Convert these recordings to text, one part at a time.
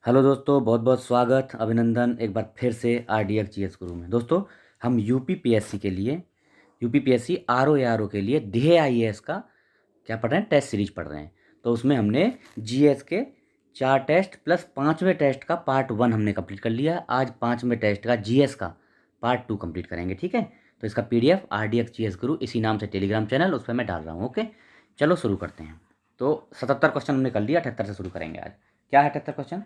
Hello दोस्तों, बहुत बहुत स्वागत, अभिनंदन एक बार फिर से RDX GS गुरु में। दोस्तों, हम UPPSC के लिए UPPSC RO के लिए DAIAS का क्या पढ़ रहे हैं, टेस्ट सीरीज पढ़ रहे हैं। तो उसमें हमने GS के 4 टेस्ट प्लस 5वें टेस्ट का पार्ट 1 हमने कंप्लीट कर लिया। आज 5वें टेस्ट का GS का पार्ट 2 कंप्लीट करेंगे, ठीक है। तो इसका PDF RDX GS गुरु इसी नाम से टेलीग्राम चैनल, उस पर मैं डाल रहा हूँ। ओके, चलो शुरू करते हैं। तो 77 क्वेश्चन हमने कर लिया, 78 से शुरू करेंगे आज। क्या है 78 क्वेश्चन?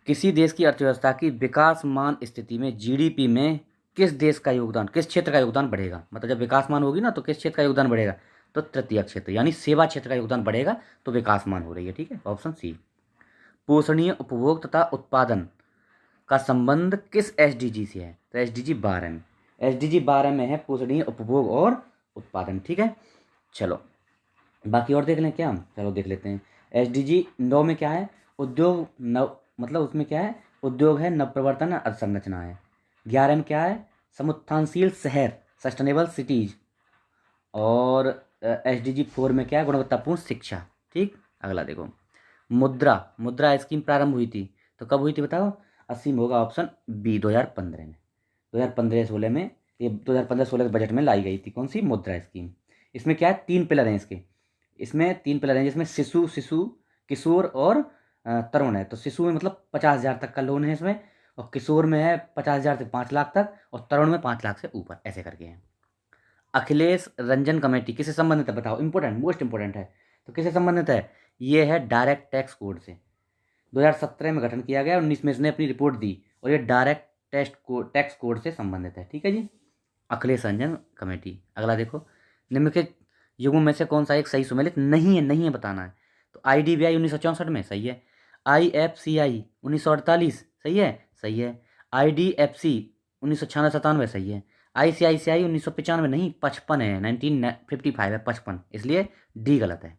किसी देश की अर्थव्यवस्था की विकासमान स्थिति में GDP में किस देश का योगदान, किस क्षेत्र का योगदान बढ़ेगा? मतलब जब विकासमान होगी ना, तो किस क्षेत्र का योगदान बढ़ेगा? तो तृतीय क्षेत्र यानी सेवा क्षेत्र का योगदान बढ़ेगा, तो विकासमान हो रही है, ठीक है। Option C. पोषणीय उपभोग तथा उत्पादन का संबंध किस SDG से है? तो SDG 12 में है पोषणीय उपभोग और उत्पादन, ठीक है। चलो बाकी और देख लें क्या हम? चलो देख लेते हैं। SDG 9 में क्या है? उद्योग नव, मतलब उसमें क्या है? उद्योग है, नवप्रवर्तन, अवसंरचना है। 11 में क्या है? समुत्थानशील शहर, सस्टेनेबल सिटीज। और SDG 4 में क्या है? गुणवत्तापूर्ण शिक्षा, ठीक। अगला देखो, मुद्रा मुद्रा स्कीम प्रारंभ हुई थी, तो कब हुई थी बताओ? 80 में होगा ऑप्शन बी, 2015 में। 2015-16 में, ये 2015-16 के बजट में लाई गई थी। कौन सी? मुद्रा स्कीम। इसमें क्या है? 3 पिलर हैं इसके। इसमें 3 पिलर हैं, जिसमें शिशु शिशु किशोर और तरुण है। तो शिशु में मतलब 50,000 तक का लोन है इसमें, और किशोर में है 50,000 से 5 लाख तक, और तरुण में 5 लाख से ऊपर, ऐसे करके हैं। अखिलेश रंजन कमेटी किससे संबंधित है बताओ? इंपॉर्टेंट, मोस्ट इंपॉर्टेंट है। तो किससे संबंधित है? ये है डायरेक्ट टैक्स कोड से। 2017 में गठन किया गया, 19 में इसने अपनी रिपोर्ट दी, और ये डायरेक्ट टैक्स कोड से संबंधित है, ठीक है जी। अखिलेश रंजन कमेटी। अगला देखो, निम्नलिखित युगों में से कौन सा एक सही सुमेलित नहीं है बताना है। तो IDBI 1964 में, सही है। IFCI 1948, सही है। IDFC 1996-97, सही है। ICICI 1995, नहीं 55 है, 1955 है, 55, इसलिए डी गलत है।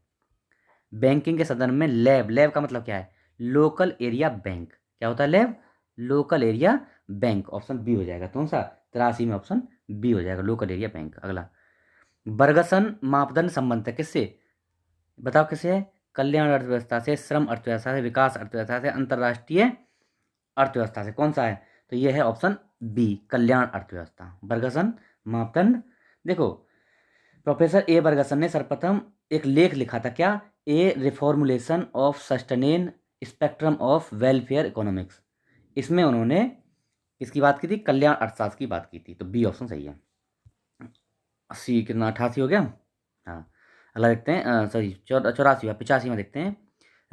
बैंकिंग के संदर्भ में लैब, लैब का मतलब क्या है? Local area bank. क्या होता है LAB? Local area bank. Option B हो जाएगा। कौन सा? 83 में ऑप्शन बी हो जाएगा, लोकल एरिया बैंक। अगला, बर्गसन मापदंड संबंध है किससे? बताओ किससे है? कल्याण अर्थव्यवस्था से, श्रम अर्थव्यवस्था से, विकास अर्थव्यवस्था से, अंतर्राष्ट्रीय अर्थव्यवस्था से। कौन सा है? तो ये है ऑप्शन बी, कल्याण अर्थव्यवस्था। बर्गसन मापदंड। देखो, प्रोफेसर बर्गसन ने सर्वप्रथम एक लेख लिखा था, क्या? Reformulation of sustenance spectrum of welfare economics. इसमें उन्होंने किसकी बात की थी? कल्याण अर्थशास्त्र की बात की थी। तो बी ऑप्शन सही है। 80 कितना, 88 हो गया। हाँ, अगला देखते हैं, सॉरी 84 हुआ, 85 में देखते हैं।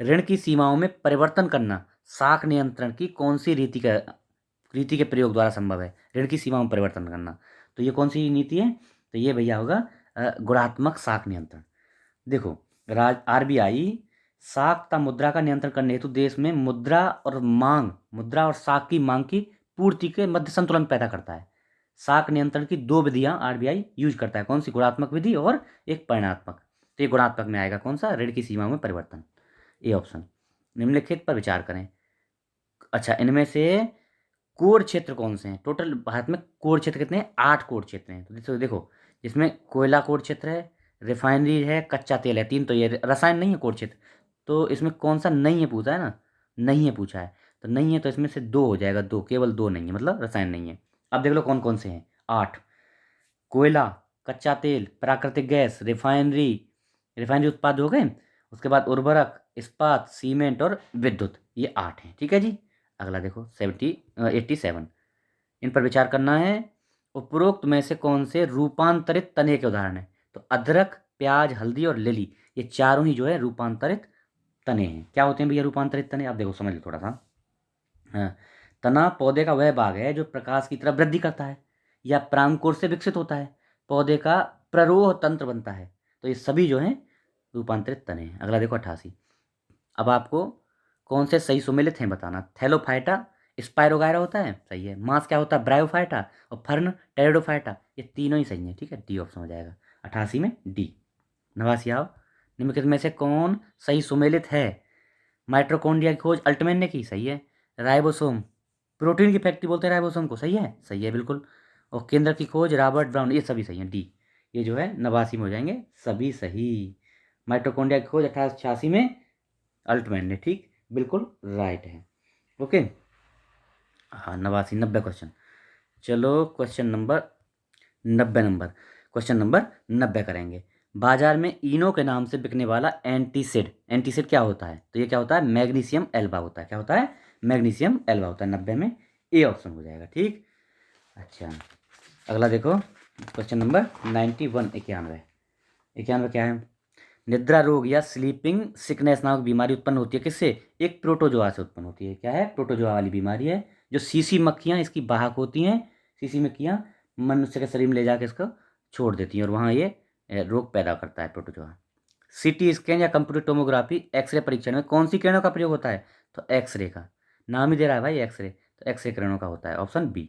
ऋण की सीमाओं में परिवर्तन करना साख नियंत्रण की कौन सी रीति के प्रयोग द्वारा संभव है? ऋण की सीमाओं में परिवर्तन करना, तो ये कौन सी नीति है? तो ये भैया होगा गुणात्मक साख नियंत्रण। देखो, RBI साख तथा मुद्रा का नियंत्रण करने हेतु देश में मुद्रा और साख की मांग की पूर्ति के मध्य संतुलन पैदा करता है। साख नियंत्रण की 2 विधियां RBI यूज करता है। कौन सी? गुणात्मक विधि और एक परिणात्मक। तो ये गुणात्मक में आएगा कौन सा? ऋण की सीमा में परिवर्तन, ए ऑप्शन। निम्नलिखित पर विचार करें। अच्छा, इनमें से कोर क्षेत्र कौन से हैं? टोटल भारत में कोर क्षेत्र कितने हैं? 8 कोर क्षेत्र हैं। तो देखो, इसमें कोयला कोर क्षेत्र है, रिफाइनरी है, कच्चा तेल है, 3। तो ये रसायन नहीं है कोर क्षेत्र। तो इसमें कौन सा नहीं है पूछा है ना? नहीं है पूछा है, तो नहीं है, तो इसमें से 2 हो जाएगा, 2, केवल 2 नहीं है, मतलब रसायन नहीं है। अब देख लो कौन कौन से हैं। 8, कोयला, कच्चा तेल, प्राकृतिक गैस, रिफाइनरी, रिफाइनरी उत्पाद हो गए, उसके बाद उर्वरक, इस्पात, सीमेंट और विद्युत। ये 8 हैं, ठीक है जी। अगला देखो, 87, इन पर विचार करना है। उपरोक्त में से कौन से रूपांतरित तने के उदाहरण हैं? तो अदरक, प्याज, हल्दी और लिली, ये चारों ही जो है रूपांतरित तने हैं। क्या होते हैं भैया रूपांतरित तने? आप देखो, समझ लो थोड़ा सा। हाँ, तना पौधे का वह भाग है जो प्रकाश की तरफ वृद्धि करता है या परागकोश से विकसित होता है, पौधे का प्ररोह तंत्र बनता है। तो ये सभी जो हैं रूपांतरित तने हैं। अगला देखो, 88। अब आपको कौन से सही सुमेलित हैं बताना। थैलोफाइटा स्पाइरोगायरा होता है, सही है। मांस क्या होता है? ब्रायोफाइटा। और फर्न टेरिडोफाइटा। ये तीनों ही सही हैं, ठीक है, डी ऑप्शन हो जाएगा 88 में, डी। 89 आओ, निम्नलिखित में से कौन सही सुमेलित है? माइटोकॉन्ड्रिया की खोज अल्टमैन ने की, सही है। राइबोसोम, प्रोटीन की फैक्ट्री बोलते हैं राइबोसोम को, सही है बिल्कुल। और केंद्र की खोज रॉबर्ट ब्राउन, ये सभी सही हैं, डी। ये जो है 89 में हो जाएंगे सभी सही। माइटोकॉन्ड्रिया की खोज 1886 में अल्टमैन ने, ठीक, बिल्कुल राइट है। ओके। हाँ 89 90 क्वेश्चन। चलो क्वेश्चन नंबर 90 करेंगे। बाजार में इनो के नाम से बिकने वाला एंटीसिड, एंटीसिड क्या होता है? तो ये क्या होता है? मैग्नीशियम एल्बा होता है। क्या होता है? मैग्नीशियम एल्बा होता है। 90 में ए ऑप्शन हो जाएगा। ठीक। अच्छा, अगला देखो क्वेश्चन नंबर 91 91 91 क्या है? निद्रा रोग या स्लीपिंग सिकनेस नामक बीमारी उत्पन्न होती है किससे? एक प्रोटोजोआ से उत्पन्न होती है। क्या है? प्रोटोजोआ वाली बीमारी है। जो सीसी मक्खियाँ इसकी वाहक होती हैं, सीसी मक्खियाँ मनुष्य के शरीर में ले जाकर इसको छोड़ देती हैं और वहाँ ये रोग पैदा करता है प्रोटोजोआ। सीटी स्कैन या कंप्यूटर टोमोग्राफी एक्सरे परीक्षण में कौन सी किरणों का प्रयोग होता है? तो एक्सरे का। नाम ही दे रहा है भाई एक्सरे, तो एक्सरे किरणों का होता है। Option B.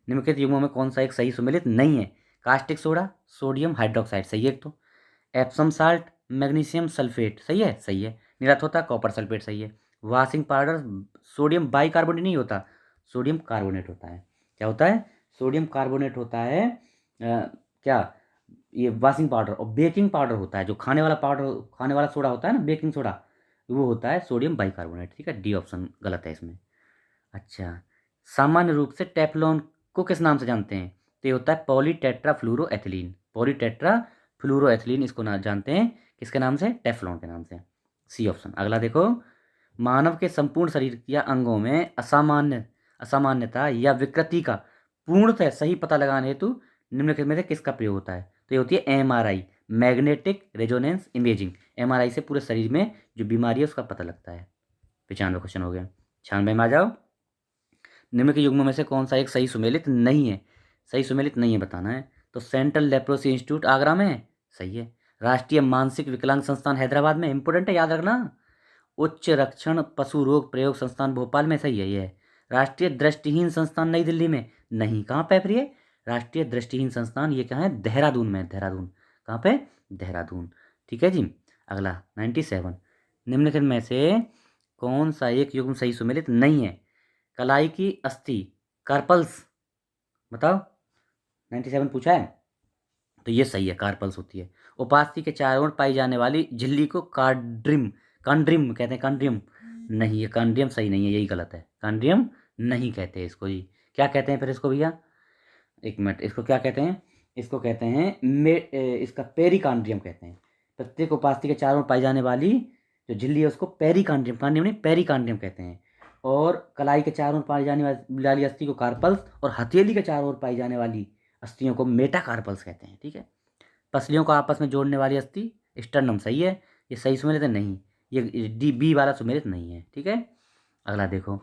निम्नलिखित युग्मों में कौन सा एक सही सुमेलित नहीं है? कास्टिक सोडा, सोडियम हाइड्रोक्साइड सही है एक तो, एप्सम साल्ट, मैग्नीशियम सल्फेट सही है, सही है। निरथ होता कॉपर सल्फेट सही है। वॉशिंग पाउडर सोडियम बाइकार्बोनेट नहीं होता, सोडियम कार्बोनेट होता है। क्या होता है? सोडियम कार्बोनेट होता है। क्या ये वॉशिंग पाउडर, और बेकिंग पाउडर होता है जो खाने वाला पाउडर, खाने वाला सोडा होता है ना, बेकिंग सोडा, वो होता है सोडियम बाइकार्बोनेट। ठीक है, डी ऑप्शन गलत है इसमें। अच्छा, सामान्य रूप से टेफ्लॉन को किस नाम से जानते हैं? तो ये होता है पॉलीटेट्राफ्लूरोएथिलीन, पॉलीटेट्राफ्लूरोएथिलीन इसको ना जानते हैं किसके नाम से? टेफ्लॉन के नाम से। C option. अगला देखो, मानव के संपूर्ण शरीर या अंगों में असामान्यता या विकृति का पूर्णतः सही पता लगाने हेतु निम्नलिखित में से किसका प्रयोग होता है? तो ये होती है MRI, magnetic resonance imaging. MRI से पूरे शरीर में जो बीमारी है उसका पता लगता है। 95 क्वेश्चन हो गया। 96 में आ जाओ। निम्नलिखित युग्मों में से कौन सा एक सही सुमेलित नहीं है? सही सुमेलित नहीं है बताना है। तो सेंट्रल लेप्रोसी इंस्टीट्यूट आगरा में है, सही है। राष्ट्रीय मानसिक विकलांग संस्थान हैदराबाद में, इंपोर्टेंट है याद रखना। उच्च रक्षण पशु रोग प्रयोग संस्थान भोपाल में, सही है ये है। राष्ट्रीय दृष्टिहीन संस्थान नई दिल्ली में नहीं, कहाँ पे प्रिय? राष्ट्रीय दृष्टिहीन संस्थान ये कहाँ है? देहरादून में, देहरादून। कहाँ पे? देहरादून। ठीक है जी। अगला 97, निम्नलिखित में से कौन सा एक युग्म सही सुमेलित नहीं है? कलाई की अस्थि, कार्पल्स, बताओ। 97 पूछा है तो ये सही है, कार्पल्स होती है। उपास्थि के चारों ओर पाई जाने वाली झिल्ली को कार्ड्रिम, कांड्रिम कहते हैं, कांड्रियम नहीं, ये कांड्रियम सही नहीं है, यही गलत है। कांड्रियम नहीं कहते हैं इसको जी। क्या कहते हैं फिर इसको भैया? एक मिनट, इसको क्या कहते हैं? इसको कहते हैं इसका पेरिकांड्रियम कहते हैं। प्रत्येक उपास्थि के चारों ओर पाई जाने वाली जो झिल्ली है उसको पेरिकांड्रियम, कांड्रियम नहीं पेरिकांड्रियम कहते हैं। और कलाई के चारों ओर पाई जाने वाली अस्थि को कार्पल्स, और हथेली के चारों ओर पाई जाने वाली अस्थियों को मेटाकार्पल्स कहते हैं। ठीक है। पसलियों को आपस में जोड़ने वाली अस्थि स्टर्नम, सही है। ये सही सुमेलित है नहीं, ये डी बी वाला सुमेलित नहीं है। ठीक है। अगला देखो,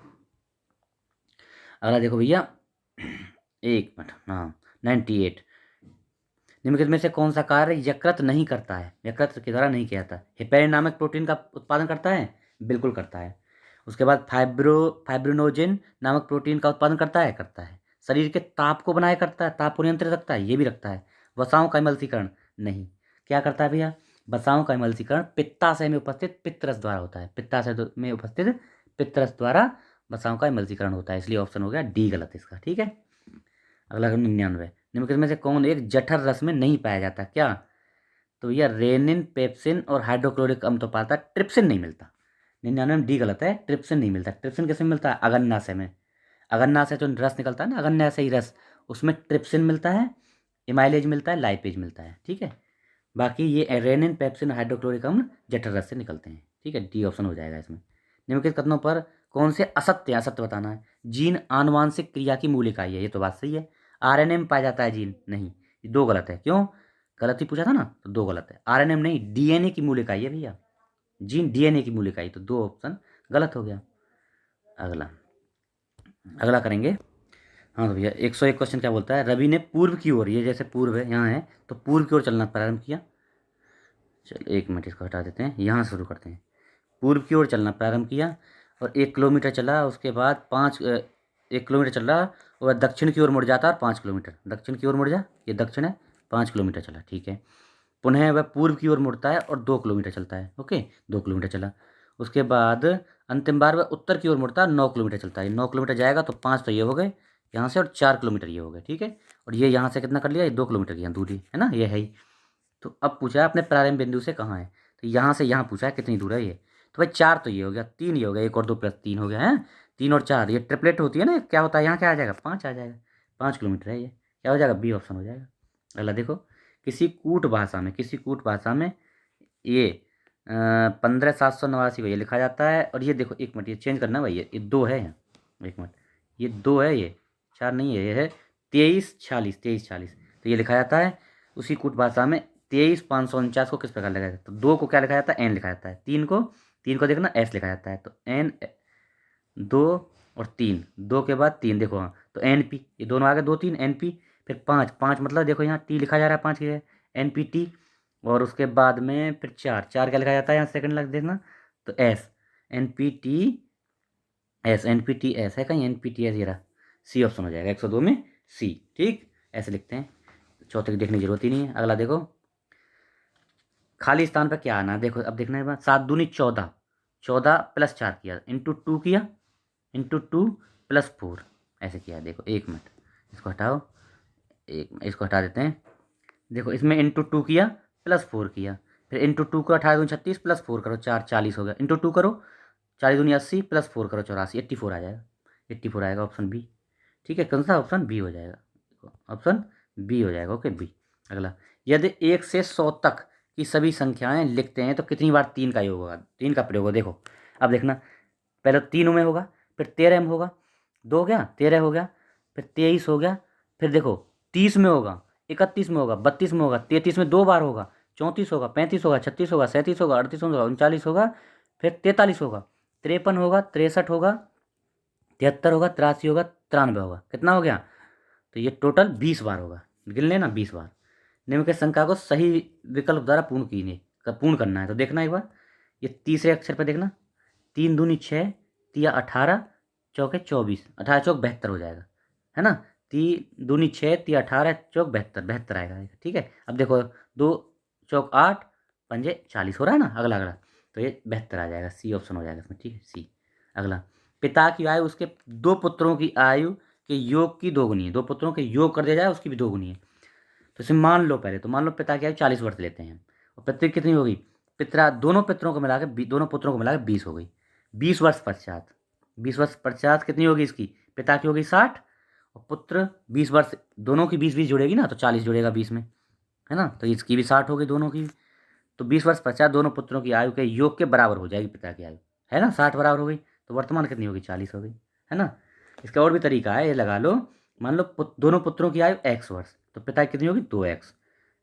अगला देखो भैया, एक मिनट, हाँ 98, निम्नलिखित में से कौन सा कार्य यकृत नहीं करता है? यकृत के द्वारा नहीं किया जाता। हेपेरिन नामक प्रोटीन का उत्पादन करता है, बिल्कुल करता है। उसके बाद फाइब्रिनोजेन नामक प्रोटीन का उत्पादन करता है। शरीर के ताप को बनाए करता है, ताप को नियंत्रित रखता है, ये भी रखता है। वसाओं का एमल्सीकरण नहीं। क्या करता है भैया? वसाओं का एमल्सीकरण पित्ताशय में उपस्थित पित्तरस द्वारा होता है। पित्ताशय में उपस्थित पित्तरस द्वारा वसाओं का एमल्सीकरण होता है, इसलिए ऑप्शन हो गया डी गलत इसका। ठीक है। अगला 99, निम्नलिखित में से कौन एक जठर रस में नहीं पाया जाता? क्या? तो भैया रेनिन, पेप्सिन और हाइड्रोक्लोरिक अम्ल तो पाता है, ट्रिप्सिन नहीं मिलता। 99 में डी गलत है, ट्रिप्सिन नहीं मिलता। ट्रिप्सिन किसमें मिलता है? अगन्नाशय में। अगन्नाशय जो रस निकलता है ना, अगन्नाशय रस, उसमें ट्रिप्सिन मिलता है, इमाइलेज मिलता है, लाइपेज मिलता है। ठीक है। बाकी ये रेनिन, पेप्सिन, हाइड्रोक्लोरिक अम्ल जठर रस से निकलते हैं। ठीक है, डी ऑप्शन हो जाएगा इसमें। निम्नलिखित कथनों पर कौन से असत्य, असत्य बताना है? जीन आनुवांशिक क्रिया की मूल इकाई है, ये तो बात सही है। आरएनए में पाया जाता है जीन, नहीं, ये दो गलत है। क्यों? गलत ही पूछा था ना, तो दो गलत है। आरएनए में नहीं, डीएनए की मूल इकाई है भैया, जीन डीएनए की मूल इकाई, तो दो ऑप्शन गलत हो गया। अगला, अगला करेंगे। हाँ तो भैया 101 क्वेश्चन क्या बोलता है? रवि ने पूर्व की ओर, ये जैसे पूर्व है यहाँ है, तो पूर्व की ओर चलना प्रारंभ किया। चलो एक मिनट, इसको हटा देते हैं, यहाँ शुरू करते हैं। पूर्व की ओर चलना प्रारंभ किया और 1 किलोमीटर चला, उसके बाद 1 किलोमीटर चल रहा, और दक्षिण की ओर मुड़ जाता और 5 किलोमीटर दक्षिण की ओर मुड़ जा, ये दक्षिण है, 5 किलोमीटर चला। ठीक है। पुनः वह पूर्व की ओर मुड़ता है और 2 किलोमीटर चलता है। ओके, 2 किलोमीटर चला। उसके बाद अंतिम बार वह उत्तर की ओर मुड़ता है, 9 किलोमीटर चलता है। 9 किलोमीटर जाएगा तो 5 तो ये हो गए यहाँ से, और 4 किलोमीटर ये हो गए। ठीक है। और ये यहाँ से कितना कर लिया? ये 2 किलोमीटर की यहाँ दूरी है ना, ये है ही। तो अब पूछा है अपने प्रारंभ बिंदु से कहाँ है, तो यहाँ से यहाँ पूछा है कितनी दूर है ये। तो भाई 4 तो ये हो गया, 3 ये हो गया, 1 और 2 प्लस 3 हो गया है, 3 और 4 ये ट्रिपलेट होती है ना, क्या होता है यहाँ, क्या आ जाएगा, 5 आ जाएगा, 5 किलोमीटर है ये, क्या हो जाएगा, बी ऑप्शन हो जाएगा। अगला देखो, किसी कूट भाषा में ये 15,789 को ये लिखा जाता है, और ये देखो, एक मिनट ये चेंज करना है भाई, ये 2 है यहाँ, एक मिनट, ये 2 है, ये 4 नहीं है, ये है 2340, तो ये लिखा जाता है उसी कूट भाषा में 23,549 को किस प्रकार लिखा जाता है, तो 2 को क्या लिखा जाता है, एन लिखा जाता है, 3 को देखना एस लिखा जाता है, तो एन, 2 और 3, 2 के बाद 3 देखो, हाँ तो एन पी, ये दोनों आ गए, 2 3 एन पी, फिर 5 मतलब देखो यहाँ टी लिखा जा रहा है, 5 की है एन पी टी, और उसके बाद में फिर 4 क्या लिखा जाता है यहाँ, सेकंड लग देखना, तो S, N P T S, N P T S है कहीं, एन पी टी एस, ये रहा, सी ऑप्शन हो जाएगा 102 में सी, ठीक, ऐसे लिखते हैं, चौथे की देखने की जरूरत ही नहीं है। अगला देखो, खाली स्थान पर क्या आना है, देखो अब देखना है, 7 दूनी 14, 14 प्लस 4 किया, इंटू 2 किया, इंटू 2 प्लस 4, ऐसे किया, देखो एक मिनट, इसको हटाओ, इसको हटा देते हैं, देखो इसमें इंटू 2 किया प्लस 4 किया, फिर इंटू 2 करो, 18 दूनी 36 प्लस 4 करो 4, 40 हो गया, इंटू 2 करो, 40 दूनी 80 प्लस 4 करो 84, 84 आ जाएगा, 84 आएगा, ऑप्शन बी, ठीक है, कौन सा, ऑप्शन बी हो जाएगा, ऑप्शन बी हो जाएगा, ओके बी। अगला, यदि 1 से 100 तक की सभी संख्याएं लिखते हैं तो कितनी बार 3 का योग होगा, 3 का प्रयोग होगा, देखो अब देखना, पहले 3 में होगा, फिर 13 में होगा, 2 हो गया, 13 हो गया, फिर 23 हो गया, फिर देखो 30 में होगा, 31 में होगा, 32 में होगा, 33 में 2 बार होगा, 34 होगा, 35 होगा, 36 होगा, 37 होगा, 38 होगा, 39 होगा, फिर 43 होगा, 53 होगा, 63 होगा, 73 होगा, 83 होगा, 93 होगा, कितना हो गया, तो ये टोटल 20 बार होगा, गिन लेना 20 बार। निम्न के संख्या को सही विकल्प द्वारा पूर्ण करना है, तो देखना एक बार, ये तीसरे अक्षर पर देखना, 3 दूनी 6, तिया 18, चौके 24, 18 चौक 72 हो जाएगा, है ना, 3 दूनी 6, तिया 18 चौक 72, 72 आएगा, ठीक है। अब देखो 2 चौक 8, पंजे 40 हो रहा है ना, अगला अगला, तो ये 72 आ जाएगा, सी ऑप्शन हो जाएगा इसमें, ठीक है सी। अगला, पिता की आयु उसके 2 पुत्रों की आयु के योग की दोगुनी है, 2 पुत्रों के योग कर दिया जाए उसकी भी दोगुनी है, तो इसे मान लो, पहले तो मान लो पिता की आयु 40 वर्ष लेते हैं, और पितृ कितनी होगी, दोनों पुत्रों को मिलाकर 20 हो गई, 20 वर्ष पश्चात, 20 वर्ष पश्चात कितनी होगी इसकी, पिता की होगी 60, और पुत्र 20 वर्ष, दोनों की 20 20 जुड़ेगी ना, तो 40 जुड़ेगा 20 में, है ना, तो इसकी भी 60 होगी दोनों की, तो 20 वर्ष पश्चात दोनों पुत्रों की आयु के योग के बराबर हो जाएगी पिता की आयु, है ना, 60 बराबर हो गई, तो वर्तमान कितनी होगी, 40 हो गई, है ना। इसका और भी तरीका है, ये लगा लो, मान लो दोनों पुत्रों की आयु x वर्ष, तो पिता की कितनी होगी 2x,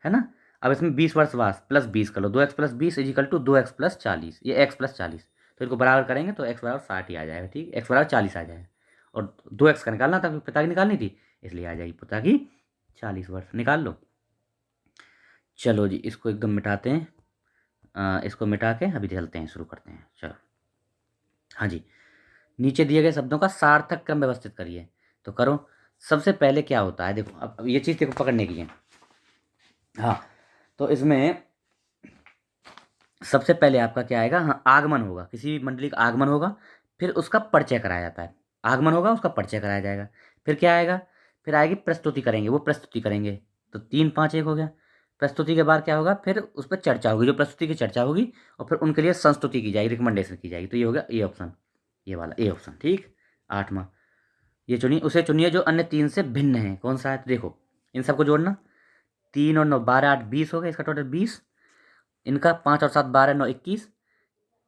है ना। अब इसमें 20 वर्ष वास प्लस 20 कर लो, 2x plus 20 is equal to 2x plus 40, ये x प्लस 40, तो इनको बराबर करेंगे तो x बराबर 60 ही आ जाएगा, ठीक, x बराबर 40 आ जाएगा, और 2x का निकालना था, पिता की निकालनी थी, इसलिए आ जाएगी पिता की 40 वर्ष, निकाल लो। चलो जी, इसको एकदम मिटाते हैं, इसको मिटा के अभी चलते हैं, शुरू करते हैं, चलो। हाँ जी, नीचे दिए गए शब्दों का सार्थक क्रम व्यवस्थित करिए, तो करो। सबसे पहले क्या होता है, देखो अब ये चीज़ देखो पकड़ने की है, हाँ, तो इसमें सबसे पहले आपका क्या आएगा, हाँ आगमन होगा, किसी भी मंडली का आगमन होगा, फिर उसका परिचय कराया जाता है, आगमन होगा उसका परिचय कराया जाएगा, फिर क्या आएगा, फिर आएगी प्रस्तुति करेंगे, वो प्रस्तुति करेंगे, तो 3 5 1 हो गया। प्रस्तुति के बाद क्या होगा, फिर उस पर चर्चा होगी, जो प्रस्तुति की चर्चा होगी, और फिर उनके लिए संस्तुति की जाएगी, रिकमेंडेशन की जाएगी, तो ये हो गया ए ऑप्शन, ये वाला ए ऑप्शन, ठीक। 8वां, ये चुनिए, उसे चुनिए जो अन्य 3 से भिन्न है, कौन सा है, तो देखो इन सबको जोड़ना, 3 और 9 12 8 20 हो गया, इसका टोटल 20, इनका 5 और 7 12 9 21,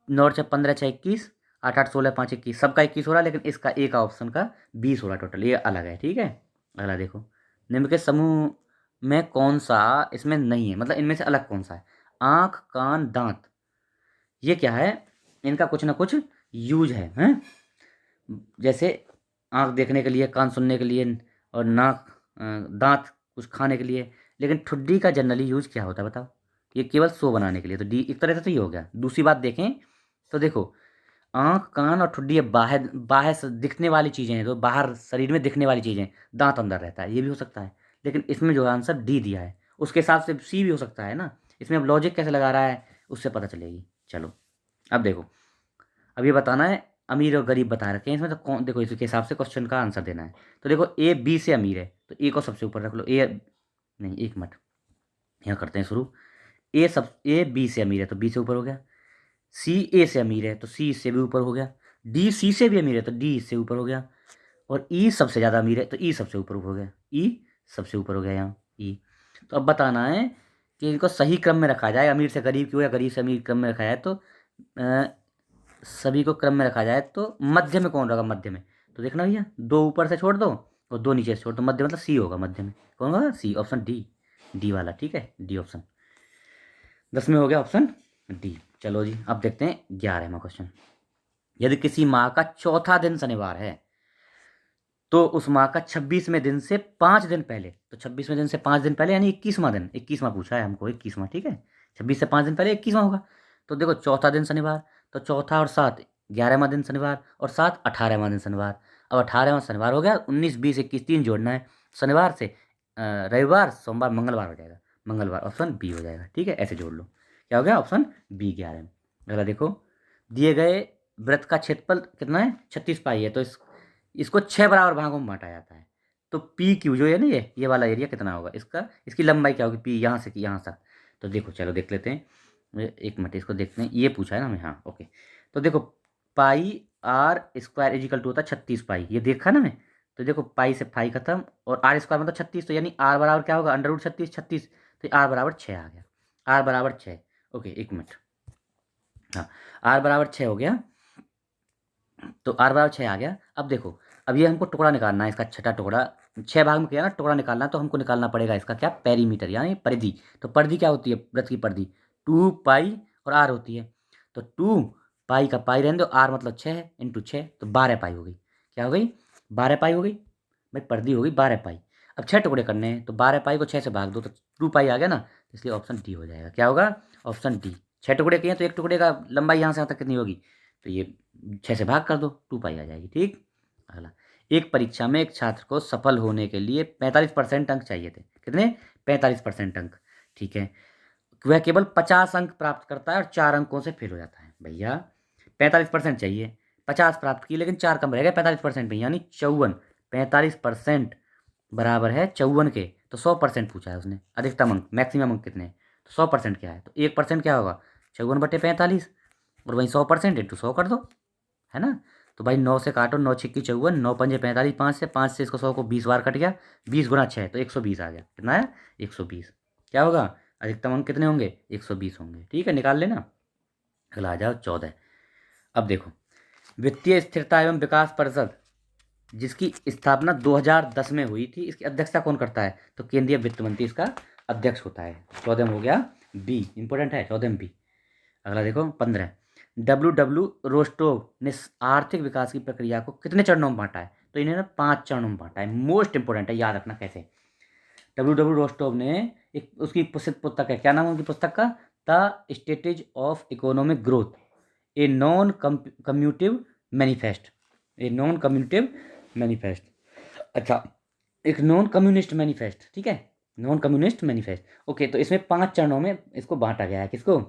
9 और 6 15 6 21, 8 8 16 5 21, सबका 21 हो रहा है, लेकिन इसका एक ऑप्शन का 20 हो रहा है टोटल, ये अलग है, ठीक है। अगला देखो, निम्न के समूह में कौन सा इसमें नहीं है, मतलब इनमें से अलग कौन सा है, आँख कान दांत, ये क्या है, इनका कुछ ना कुछ यूज है, हैं? जैसे आँख देखने के लिए, कान सुनने के लिए, और नाक दांत कुछ खाने के लिए, लेकिन ठुड्डी का जनरली यूज क्या होता है बताओ, ये केवल शो बनाने के लिए, तो डी एक तरह से तो ये हो गया। दूसरी बात देखें तो देखो, आँख कान और ठुड्डी ये बाहर बाहर से दिखने वाली चीज़ें हैं, तो बाहर शरीर में दिखने वाली चीज़ें, दांत अंदर रहता है, ये भी हो सकता है, लेकिन इसमें जो आंसर डी दिया है उसके हिसाब से सी भी हो सकता है ना, इसमें अब लॉजिक कैसे लगा रहा है उससे पता चलेगी। चलो अब देखो, अब ये बताना है अमीर और गरीब बता रखे हैं इसमें, तो कौन, देखो इसके हिसाब से क्वेश्चन का आंसर देना है, तो देखो ए बी से अमीर है, तो ए को सबसे ऊपर रख लो, ए नहीं एक मिनट, यहाँ करते हैं शुरू, ए बी से अमीर है तो बी से ऊपर हो गया, सी ए से अमीर है तो सी इससे भी ऊपर हो गया, डी सी से भी अमीर है तो डी इससे ऊपर हो गया, और ई सबसे ज़्यादा अमीर है तो ई सबसे ऊपर हो गया, ई सबसे ऊपर हो गया यहाँ ई। तो अब बताना है कि इनको सही क्रम में रखा जाए, अमीर से गरीब क्यों या गरीब से अमीर क्रम में रखा जाए, तो सभी को क्रम में रखा जाए तो मध्य में कौन होगा, मध्य में। तो देखना भैया, दो ऊपर से छोड़ दो और दो नीचे से छोड़ दो, मध्य मतलब सी होगा, मध्य में कौन होगा, सी, ऑप्शन डी, डी वाला, ठीक है, डी ऑप्शन। 10 में हो गया ऑप्शन डी। चलो जी, अब देखते हैं 11वां क्वेश्चन। यदि किसी माह का चौथा दिन शनिवार है तो उस माह का 26वें दिन से 5 दिन पहले, तो 26वें दिन से 5 दिन पहले यानी 21वां दिन, 21वां पूछा है हमको, 21वां, ठीक है, 26 से 5 दिन पहले 21वां होगा। तो देखो चौथा दिन शनिवार, तो चौथा और 7 11वां दिन शनिवार, और 7 18वां दिन शनिवार। अब 18वां शनिवार हो गया, 19 20 21 3 जोड़ना है शनिवार से, रविवार सोमवार मंगलवार हो जाएगा, मंगलवार, ऑप्शन बी हो जाएगा, ठीक है, ऐसे जोड़ लो, क्या हो गया, ऑप्शन बी 11 में। अगला देखो, दिए गए वृत्त का क्षेत्रफल कितना है, 36 पाई है, तो इसको 6 बराबर भागों में बांटा जाता है, तो पी क्यू जो है ना, ये वाला एरिया कितना होगा इसका, इसकी लंबाई क्या होगी, पी यहाँ से यहाँ तक। तो देखो चलो देख लेते हैं, एक मिनट इसको देखते हैं, ये पूछा है ना हमें, हाँ ओके। तो देखो पाई आर स्क्वायर इजिकल टू होता है 36 पाई, ये देखा ना मैं। तो देखो पाई से पाई खत्म, और आर स्क्वायर मतलब 36, तो यानी आर बराबर क्या होगा, अंडर रूट 36, 36, तो आर बराबर 6 आ गया, आर बराबर 6, ओके एक मिनट, हाँ आर बराबर 6 हो गया, तो आर बराबर 6 आ गया। अब देखो, अब ये हमको टुकड़ा निकालना है, इसका छठा टुकड़ा, 6 भाग में किया ना, टुकड़ा निकालना है, तो हमको निकालना पड़ेगा इसका क्या, पेरीमीटर यानी परिधि। तो परिधि क्या होती है, वृत्त की परिधि 2 पाई और आर होती है, तो 2 पाई का पाई रहने दो, आर मतलब 6 है, इंटू 6, तो 12 पाई हो गई, क्या हो गई, 12 पाई हो गई भाई, परिधि हो गई 12 पाई। अब 6 टुकड़े करने हैं, तो 12 पाई को 6 से भाग दो, तो 2 पाई आ गया ना, इसलिए ऑप्शन डी हो जाएगा, क्या होगा, ऑप्शन डी। 6 टुकड़े किए तो एक टुकड़े का लंबाई यहाँ से यहाँ तक कितनी होगी, तो ये 6 से भाग कर दो, 2 पाई आ जाएगी, ठीक। अगला, एक परीक्षा में एक छात्र को सफल होने के लिए 45% अंक चाहिए थे, कितने, 45% अंक, ठीक है, वह केवल 50 अंक प्राप्त करता है और 4 अंकों से फेल हो जाता है। भैया 45% चाहिए, 50 प्राप्त की लेकिन 4 कम रह गए 45% में, यानी 54, 45% बराबर है 54 के, तो 100% पूछा है उसने, अधिकतम अंक, मैक्सिमम अंक कितने हैं, तो 100% क्या है, तो 1% क्या होगा, 54/45, और वहीं 100% इंटू 100 कर दो, है ना। तो भाई 9 से काटो, 9 छिक्की 54, 9 पंजे 45, 5 से इसको 100 को 20 बार कट गया, 20 गुना 6 तो 120 आ गया, कितना है, 120, क्या होगा, अधिकतम अंक कितने होंगे, 120 होंगे, ठीक है, निकाल लेना। अगला आ जाओ 14। अब देखो, वित्तीय स्थिरता एवं विकास परिषद जिसकी स्थापना 2010 में हुई थी, इसकी अध्यक्षता कौन करता है, तो केंद्रीय वित्त मंत्री इसका अध्यक्ष होता है। 14 में हो गया बी, इंपॉर्टेंट है 14 में बी। अगला देखो 15, डब्ल्यू रोस्टोव ने आर्थिक विकास की प्रक्रिया को कितने चरणों में बांटा है, तो इन्होंने 5 चरणों में बांटा है, मोस्ट इंपॉर्टेंट है, याद रखना कैसे। डब्ल्यू रोस्टोव ने एक उसकी प्रसिद्ध पुस्तक है, क्या नाम है उनकी पुस्तक का, the stages of economic growth, a non communist manifesto, a non communist manifesto, अच्छा एक नॉन कम्युनिस्ट मैनिफेस्ट, ठीक है, नॉन कम्युनिस्ट मैनिफेस्ट, ओके। तो इसमें 5 चरणों में इसको बांटा गया है, किसको,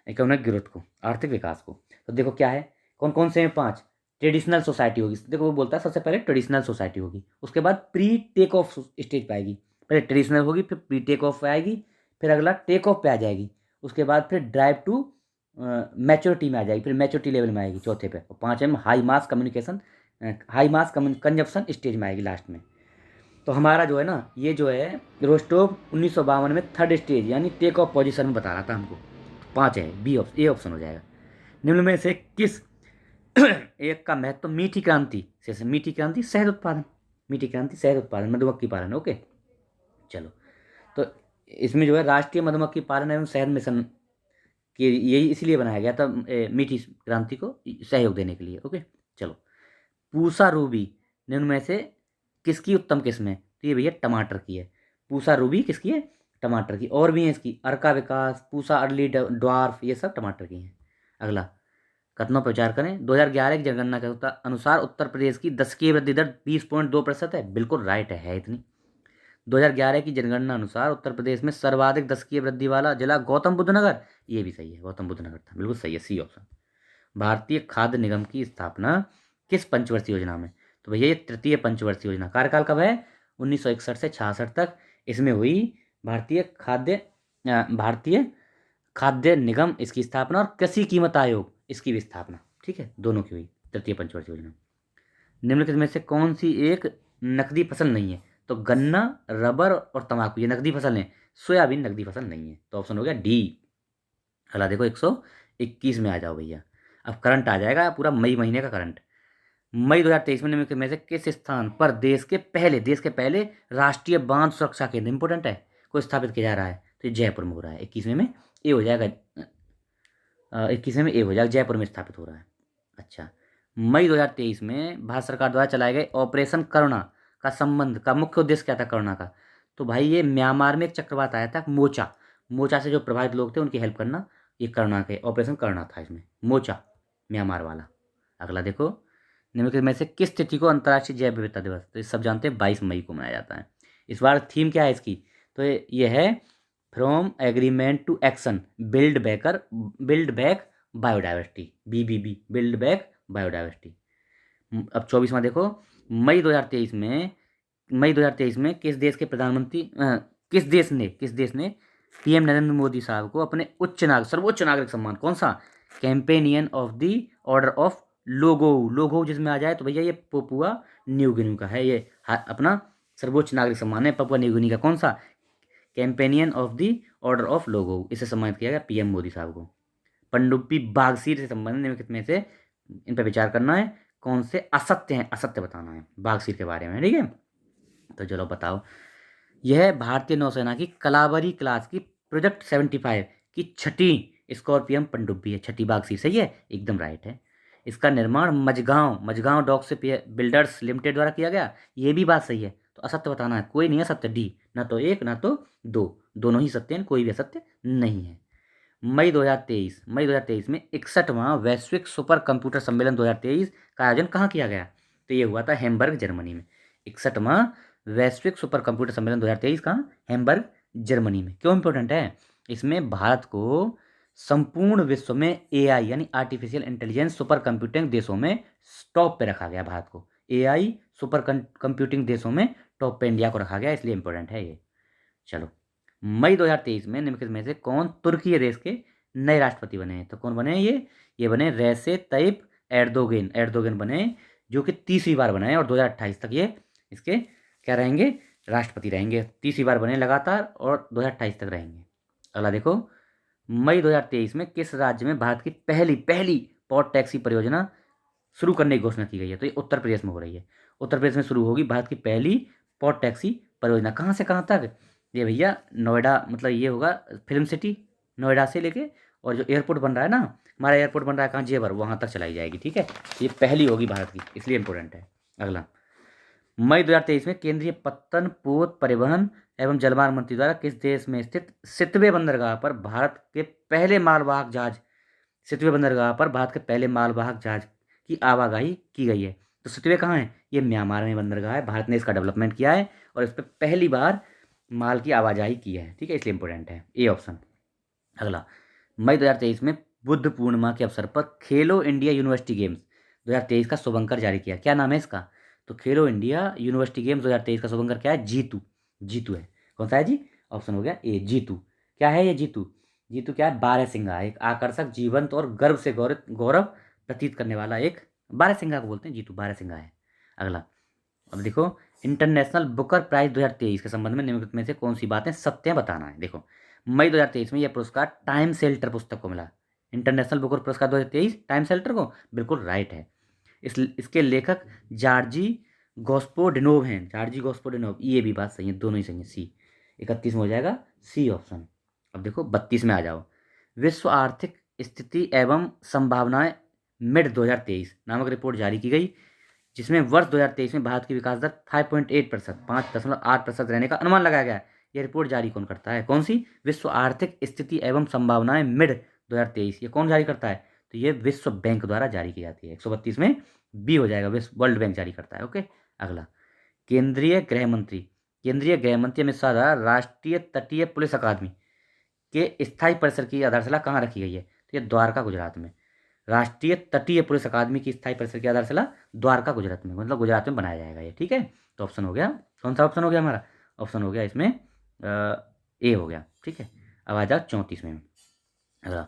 इकोनॉमिक ग्रोथ को, आर्थिक विकास को। तो देखो क्या है, कौन कौन से हैं 5, ट्रेडिशनल सोसाइटी होगी, देखो वो बोलता है सबसे पहले ट्रेडिशनल सोसाइटी होगी, उसके बाद प्री टेक ऑफ स्टेज पे आएगी, पहले ट्रेडिशनल होगी, फिर प्री टेक ऑफ पे आएगी, फिर अगला टेक ऑफ पे आ जाएगी, उसके बाद फिर ड्राइव टू मैच्योरिटी में आ जाएगी, फिर मैच्योरिटी लेवल में आएगी चौथे पे, और 5वें में हाई मास कम्युनिकेशन, हाई मास कंजप्शन स्टेज में आएगी लास्ट में। तो हमारा जो है ना, ये जो है रोस्टोव 1952 में थर्ड स्टेज यानी टेक ऑफ पोजीशन में बता रहा था हमको, 5 है, बी ऑप्शन, ए ऑप्शन हो जाएगा। निम्न में से किस एक का महत्व मीठी क्रांति से, मीठी क्रांति शहद उत्पादन, मीठी क्रांति शहद उत्पादन, मधुमक्खी पालन, ओके। चलो, तो इसमें जो है राष्ट्रीय मधुमक्खी पालन एवं शहद मिशन कि यही इसलिए बनाया गया था, मीठी क्रांति को सहयोग देने के लिए, ओके। चलो, पूसा रूबी निम्न में से किसकी उत्तम किस्म है, तो ये भैया टमाटर की है, पूसा रूबी किसकी है, टमाटर की, और भी है इसकी, अर्का विकास, पूसा अर्ली ड्वार्फ, ये सब टमाटर की हैं। अगला, कथनों पर विचार करें, 2011 की जनगणना के अनुसार उत्तर प्रदेश की दशकीय वृद्धि दर 20.2% है, बिल्कुल राइट है इतनी। 2011 की जनगणना अनुसार उत्तर प्रदेश में सर्वाधिक दशकीय वृद्धि वाला जिला गौतम बुद्ध नगर, ये भी सही है, गौतम बुद्ध नगर था, बिल्कुल सही है, सी ऑप्शन। भारतीय खाद्य निगम की स्थापना किस पंचवर्षीय योजना में, तो भैया ये तृतीय पंचवर्षीय योजना, कार्यकाल कब है, 1961 से 66 तक, इसमें हुई भारतीय खाद्य निगम, इसकी स्थापना, और कृषि कीमत आयोग, इसकी भी स्थापना, ठीक है, दोनों की हुई, तृतीय पंचवर्षीय योजना। निम्नलिखित में से कौन सी एक नकदी फसल नहीं है? तो गन्ना, रबर और तंबाकू ये नकदी फसल है, सोयाबीन नकदी फसल नहीं है, तो ऑप्शन हो गया डी। अगला देखो 121 में आ जाओ भैया। अब करंट आ जाएगा पूरा मई महीने का करंट। मई 2023 में निम्नलिखित में से किस स्थान पर देश के पहले राष्ट्रीय बांध सुरक्षा केंद्र, इंपोर्टेंट है, को स्थापित किया जा रहा है? तो ये जयपुर में हो रहा है। 21वें में ए हो जाएगा, 21वें में ए हो जाएगा, जयपुर में स्थापित हो रहा है। अच्छा, मई 2023 में भारत सरकार द्वारा चलाए गए ऑपरेशन करुणा का संबंध का मुख्य उद्देश्य क्या था करुणा का? तो भाई ये म्यांमार में एक चक्रवात आया था मोचा, मोचा से जो प्रभावित लोग थे उनकी हेल्प करना, ये करुणा के ऑपरेशन करुणा था इसमें, मोचा म्यांमार वाला। अगला देखो, निम्नलिखित में से किस तिथि को अंतर्राष्ट्रीय जैव विविधता दिवस, तो ये सब जानते हैं 22 मई को मनाया जाता है। इस बार थीम क्या है इसकी? तो ये है from agreement to action, build back biodiversity, BBB, build back biodiversity. अब 24वां देखो, मई 2023 में किस देश के प्रधानमंत्री किस देश ने पीएम नरेंद्र मोदी साहब को अपने सर्वोच्च नागरिक सम्मान, कौन सा? Companion of the order of Logo जिसमें आ जाए तो भैया ये पपुआ न्यू गिनी का है, ये अपना सर्वोच्च नागरिक सम्मान है पपुआ न्यू गिनी का, कौन सा? Companion of the order of Logo, इसे सम्मानित किया गया पीएम मोदी साहब को। पनडुब्बी बागसीर से संबंधित निम्नलिखित में से इन पर विचार करना है, कौन से असत्य हैं, असत्य बताना है बागसीर के बारे में, ठीक है। तो चलो बताओ, यह भारतीय नौसेना की कलाबरी क्लास की प्रोजेक्ट 75 की छठी स्कॉर्पियन पनडुब्बी है, छठी बागसीर, सही है, एकदम राइट है। इसका निर्माण मझगांव डॉक से बिल्डर्स लिमिटेड द्वारा किया गया, ये भी बात सही है। तो असत्य बताना है, कोई नहीं है सत्य, डी, ना तो एक ना तो दो, दोनों ही सत्य हैं, कोई भी असत्य नहीं है। मई 2023 में 61वां वैश्विक सुपर कंप्यूटर सम्मेलन 2023 का आयोजन कहाँ किया गया? तो ये हुआ था हैम्बर्ग, जर्मनी में। 61वां वैश्विक सुपर कंप्यूटर सम्मेलन 2023 कहाँ? हैम्बर्ग, जर्मनी में। क्यों इंपॉर्टेंट है? इसमें भारत को संपूर्ण विश्व में एआई यानी आर्टिफिशियल इंटेलिजेंस सुपर कंप्यूटिंग देशों में टॉप पे रखा गया, भारत को एआई सुपर कंप्यूटिंग देशों में टॉप पे इंडिया को रखा गया, इसलिए इंपॉर्टेंट है ये। चलो, मई 2023 में निम्नलिखित में से कौन तुर्की देश के नए राष्ट्रपति बने हैं? तो कौन बने ये बने रेसेप ताइप एर्दोगन बने, जो कि तीसरी बार बने हैं और 2028 तक ये इसके क्या रहेंगे? राष्ट्रपति रहेंगे, तीसरी बार बने लगातार और 2028 तक रहेंगे। अगला देखो, मई 2023 में किस राज्य में भारत की पहली पॉट टैक्सी परियोजना शुरू करने की घोषणा की गई है? तो ये उत्तर प्रदेश में हो रही है, उत्तर प्रदेश में शुरू होगी भारत की पहली पॉट टैक्सी परियोजना। कहाँ से कहाँ तक? ये भैया नोएडा, मतलब ये होगा फिल्म सिटी, नोएडा से लेके, और जो एयरपोर्ट बन रहा है ना, हमारा एयरपोर्ट बन रहा है कहाँ? जेवर, वहाँ तक चलाई जाएगी, ठीक है। ये पहली होगी भारत की, इसलिए इंपॉर्टेंट है। अगला, मई 2023 में केंद्रीय पत्तन पोत परिवहन एवं जलमार्ग मंत्री द्वारा किस देश में स्थित सितवे बंदरगाह पर भारत के पहले मालवाहक जहाज की आवाजाही की गई है? तो सितवे कहाँ है? ये म्यांमार में बंदरगाह है, भारत ने इसका डेवलपमेंट किया है और इस पर पहली बार माल की आवाजाही की है, ठीक है, इसलिए इंपॉर्टेंट है ए ऑप्शन। अगला, मई 2023 में बुद्ध पूर्णिमा के अवसर पर खेलो इंडिया यूनिवर्सिटी गेम्स 2023 का शुभंकर जारी किया, क्या नाम है इसका? तो खेलो इंडिया यूनिवर्सिटी गेम्स 2023 का शुभंकर क्या है? जीतू है। कौन सा है जी? ऑप्शन हो गया ए, जीतू। क्या है ये जीतू? जीतू क्या है? बारहसिंगा, एक आकर्षक, जीवंत और गर्व से गौरव प्रतीत करने वाला एक, बारहसिंगा को बोलते हैं जीतू, बारहसिंगा है। अगला, अब देखो, इंटरनेशनल बुकर प्राइज 2023 के संबंध में निम्नलिखित में से कौन सी बातें सत्य बताना है? देखो, मई 2023 में यह पुरस्कार टाइम सेल्टर पुस्तक को मिला, इंटरनेशनल बुकर पुरस्कार 2023 टाइम सेल्टर को, बिल्कुल राइट है। इसके लेखक जार्जी गॉस्पोडिनोव हैं, ये भी बात सही है, दोनों ही सही है, सी। 31 में हो जाएगा सी ऑप्शन। अब देखो 32 में आ जाओ, विश्व आर्थिक स्थिति एवं संभावनाएं मिड 2023 नामक रिपोर्ट जारी की गई, जिसमें वर्ष 2023 में भारत की विकास दर 5.8%, 5.8% रहने का अनुमान लगाया गया है। यह रिपोर्ट जारी कौन करता है? कौन सी? विश्व आर्थिक स्थिति एवं संभावनाएं मिड 2023, ये कौन जारी करता है? तो ये विश्व बैंक द्वारा जारी की जाती है। 132 में बी हो जाएगा, विश्व वर्ल्ड बैंक जारी करता है, ओके। अगला, केंद्रीय गृह मंत्री अमित शाह द्वारा राष्ट्रीय तटीय पुलिस अकादमी के स्थायी परिसर की आधारशिला कहाँ रखी गई है? तो ये द्वारका, गुजरात में। राष्ट्रीय तटीय पुलिस अकादमी की स्थायी परिसर की आधारशिला द्वारका, गुजरात में, मतलब गुजरात में बनाया जाएगा ये, ठीक है। तो ऑप्शन हो गया, कौन सा ऑप्शन हो गया हमारा? ऑप्शन हो गया इसमें ए हो गया, ठीक है। अब आ जाओ 34 में। अगला,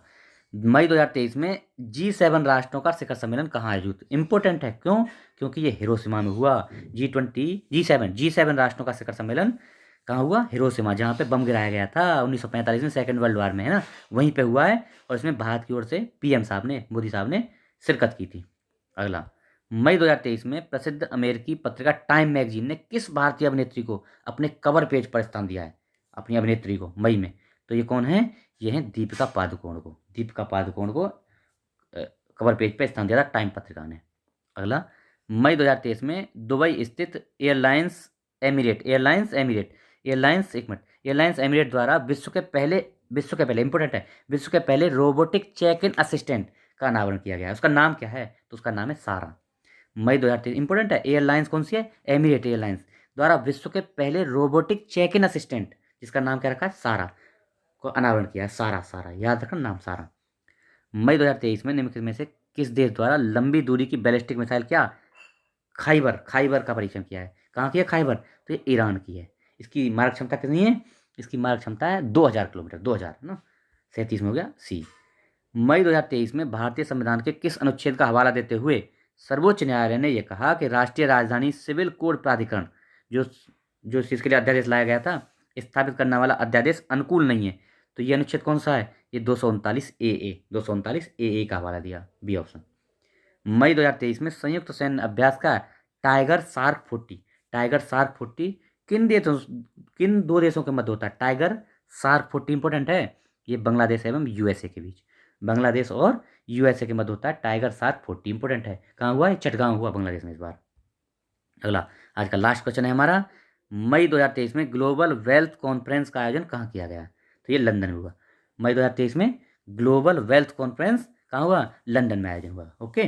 मई 2023 में G7 राष्ट्रों का शिखर सम्मेलन कहाँ आयोजित? इंपॉर्टेंट है, क्यों? क्योंकि ये हिरोशिमा में हुआ। G7 राष्ट्रों का शिखर सम्मेलन कहाँ हुआ? हिरोशिमा, जहाँ पे बम गिराया गया था 1945 में, सेकेंड वर्ल्ड वॉर में, है ना, वहीं पे हुआ है। और इसमें भारत की ओर से PM साहब ने, मोदी साहब ने शिरकत की थी। अगला, मई 2023 में प्रसिद्ध अमेरिकी पत्रिका टाइम मैगजीन ने किस भारतीय अभिनेत्री को अपने कवर पेज पर स्थान दिया है? अपनी अभिनेत्री को मई में। तो ये कौन है? ये है दीपिका पादुकोण को। दीपिका पादुकोण को कवर पेज पर स्थान दिया था टाइम पत्रिका ने। अगला, मई 2023 में दुबई स्थित एयरलाइंस एमिरेट द्वारा विश्व के पहले इंपोर्टेंट है, विश्व के पहले रोबोटिक चेक इन असिस्टेंट का अनावरण किया गया है। उसका नाम क्या है? तो उसका नाम है सारा। मई 2023, इंपोर्टेंट है, एयरलाइंस कौन सी है? एमिरेट एयरलाइंस द्वारा विश्व के पहले रोबोटिक चेक इन असिस्टेंट, जिसका नाम क्या रखा है? सारा, को अनावरण किया है। सारा याद रखना नाम, सारा। मई 2023 में निम्नलिखित में से किस देश द्वारा लंबी दूरी की बैलिस्टिक मिसाइल क्या खाइबर का परीक्षण किया है? कहाँ की है खाइबर? तो ये ईरान की है। इसकी मारक क्षमता कितनी है? इसकी मारक क्षमता है 2000 किलोमीटर, 2000 ना, 37 में हो गया सी। मई 2023 में भारतीय संविधान के किस अनुच्छेद का हवाला देते हुए सर्वोच्च न्यायालय ने यह कहा कि राष्ट्रीय राजधानी सिविल कोड प्राधिकरण, जो जो इसके लिए अध्यादेश लाया गया था, स्थापित करने वाला अध्यादेश अनुकूल नहीं है? तो ये अनुच्छेद कौन सा है? ये 239 ए का हवाला दिया, बी ऑप्शन। मई 2023 में संयुक्त सैन्य अभ्यास का टाइगर शार्क 40 किन दो देशों के मध्य होता है? टाइगर शार्क 40 इंपोर्टेंट है, ये बांग्लादेश एवं USA के बीच, बांग्लादेश और USA के मध्य होता है टाइगर शार्क 40, इंपोर्टेंट है। कहाँ हुआ है? चटगांव हुआ, बांग्लादेश में इस बार। अगला, आज का लास्ट क्वेश्चन है हमारा, मई 2023 में ग्लोबल वेल्थ कॉन्फ्रेंस का आयोजन कहाँ किया गया? तो ये लंदन में हुआ। मई 2023 में ग्लोबल वेल्थ कॉन्फ्रेंस कहाँ हुआ? लंदन में आयोजन हुआ। ओके,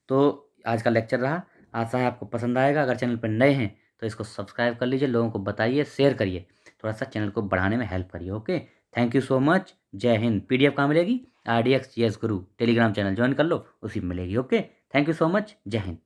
तो आज का लेक्चर रहा, आशा है आपको पसंद आएगा। अगर चैनल पर नए हैं तो इसको सब्सक्राइब कर लीजिए, लोगों को बताइए, शेयर करिए, थोड़ा सा चैनल को बढ़ाने में हेल्प करिए। Okay, thank you so much, जय हिंद। PDF कहाँ मिलेगी? RDX GS गुरु टेलीग्राम चैनल ज्वाइन कर लो, उसी में मिलेगी। Okay, thank you so much, जय हिंद।